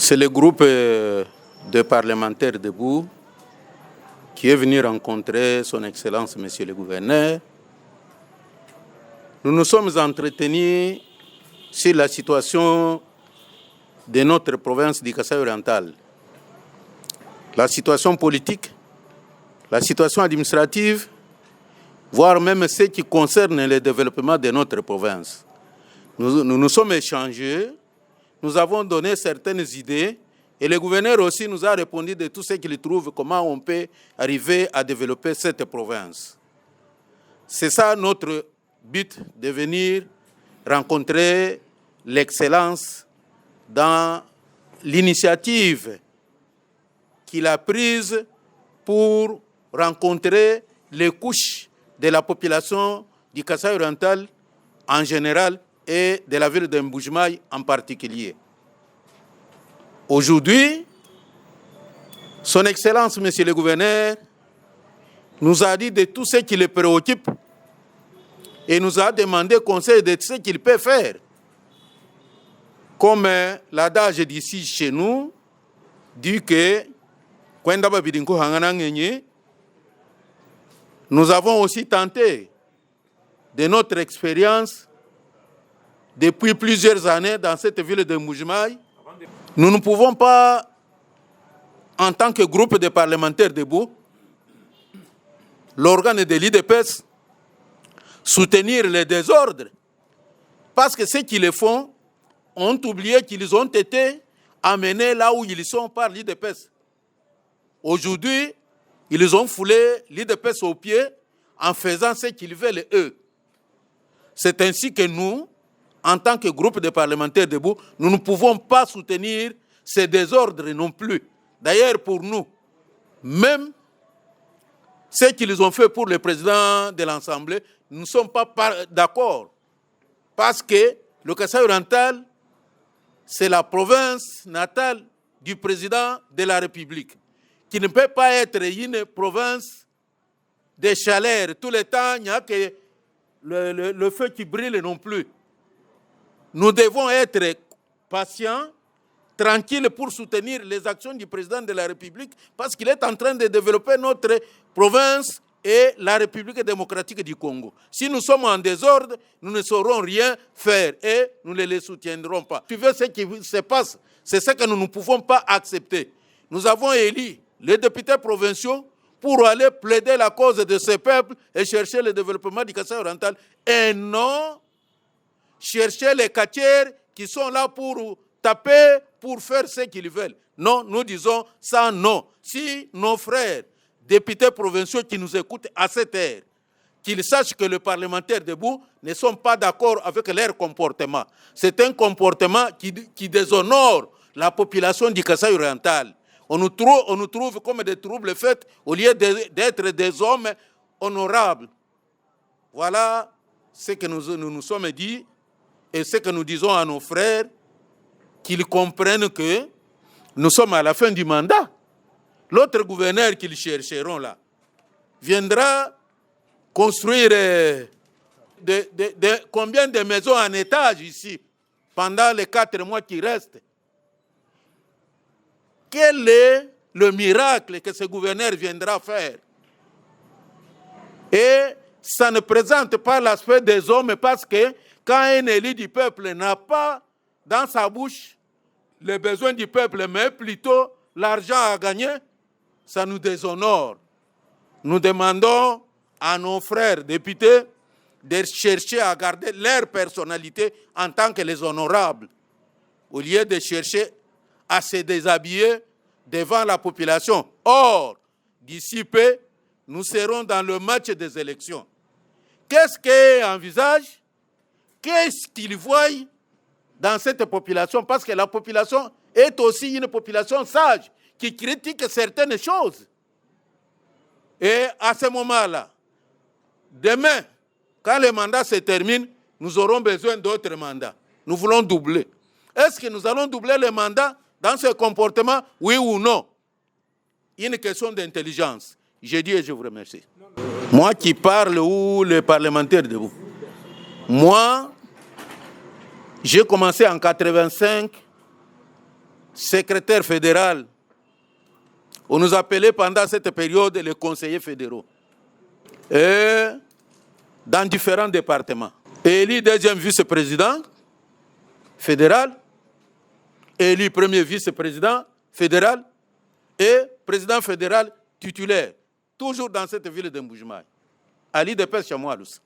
C'est le groupe de parlementaires debout qui est venu rencontrer son Excellence, Monsieur le Gouverneur. Nous nous sommes entretenus sur la situation de notre province du Kasaï oriental. La situation politique, la situation administrative, voire même ce qui concerne le développement de notre province. Nous nous sommes échangés, nous avons donné certaines idées et le gouverneur aussi nous a répondu de tout ce qu'il trouve, comment on peut arriver à développer cette province. C'est ça notre but, de venir rencontrer l'excellence dans l'initiative qu'il a prise pour rencontrer les couches de la population du Kasaï oriental en général et de la ville de Mbujimaï en particulier. Aujourd'hui, son Excellence, Monsieur le Gouverneur, nous a dit de tout ce qui le préoccupe et nous a demandé conseil de ce qu'il peut faire. Comme l'adage d'ici chez nous dit que nous avons aussi tenté de notre expérience depuis plusieurs années dans cette ville de Mbujimaï. Nous ne pouvons pas, en tant que groupe de parlementaires debout, l'organe de l'IDPS, soutenir les désordres. Parce que ceux qui le font ont oublié qu'ils ont été amenés là où ils sont par l'IDPS. Aujourd'hui, ils ont foulé l'IDPS aux pieds en faisant ce qu'ils veulent eux. C'est ainsi que nous, en tant que groupe de parlementaires debout, nous ne pouvons pas soutenir ces désordres non plus. D'ailleurs, pour nous, même ce qu'ils ont fait pour le président de l'Assemblée, nous ne sommes pas d'accord. Parce que le Kasaï oriental, c'est la province natale du président de la République, qui ne peut pas être une province de chaleur. Tout le temps, il n'y a que le feu qui brille non plus. Nous devons être patients, tranquilles pour soutenir les actions du président de la République parce qu'il est en train de développer notre province et la République démocratique du Congo. Si nous sommes en désordre, nous ne saurons rien faire et nous ne les soutiendrons pas. Tu veux ce qui se passe, c'est ce que nous ne pouvons pas accepter. Nous avons élu les députés provinciaux pour aller plaider la cause de ce peuple et chercher le développement du Kasaï oriental et non chercher les quartiers qui sont là pour taper, pour faire ce qu'ils veulent. Non, nous disons ça non. Si nos frères députés provinciaux qui nous écoutent à cette heure, qu'ils sachent que les parlementaires debout ne sont pas d'accord avec leur comportement. C'est un comportement qui déshonore la population du Kasaï oriental. On nous trouve comme des troubles faits au lieu d'être des hommes honorables. Voilà ce que nous sommes dit et ce que nous disons à nos frères, qu'ils comprennent que nous sommes à la fin du mandat. L'autre gouverneur qu'ils chercheront là viendra construire combien de maisons en étage ici pendant les 4 mois qui restent. Quel est le miracle que ce gouverneur viendra faire? Et ça ne présente pas l'aspect des hommes parce que quand un élu du peuple n'a pas dans sa bouche les besoins du peuple, mais plutôt l'argent à gagner, ça nous déshonore. Nous demandons à nos frères députés de chercher à garder leur personnalité en tant que les honorables, au lieu de chercher à se déshabiller devant la population. Or, d'ici peu, nous serons dans le match des élections. Qu'est-ce qu'ils envisagent? Qu'est-ce qu'ils voient dans cette population? Parce que la population est aussi une population sage qui critique certaines choses. Et à ce moment-là, demain, quand le mandat se termine, nous aurons besoin d'autres mandats. Nous voulons doubler. Est-ce que nous allons doubler le mandat dans ce comportement, oui ou non? Une question d'intelligence. Je dis et je vous remercie. Moi qui parle ou les parlementaires debout. Moi, j'ai commencé en 85 secrétaire fédéral. On nous appelait pendant cette période les conseillers fédéraux. Et dans différents départements. Élu deuxième vice-président fédéral, élu premier vice-président fédéral et président fédéral titulaire, toujours dans cette ville de Mbujimayi, à l'IDPS Chamoualous.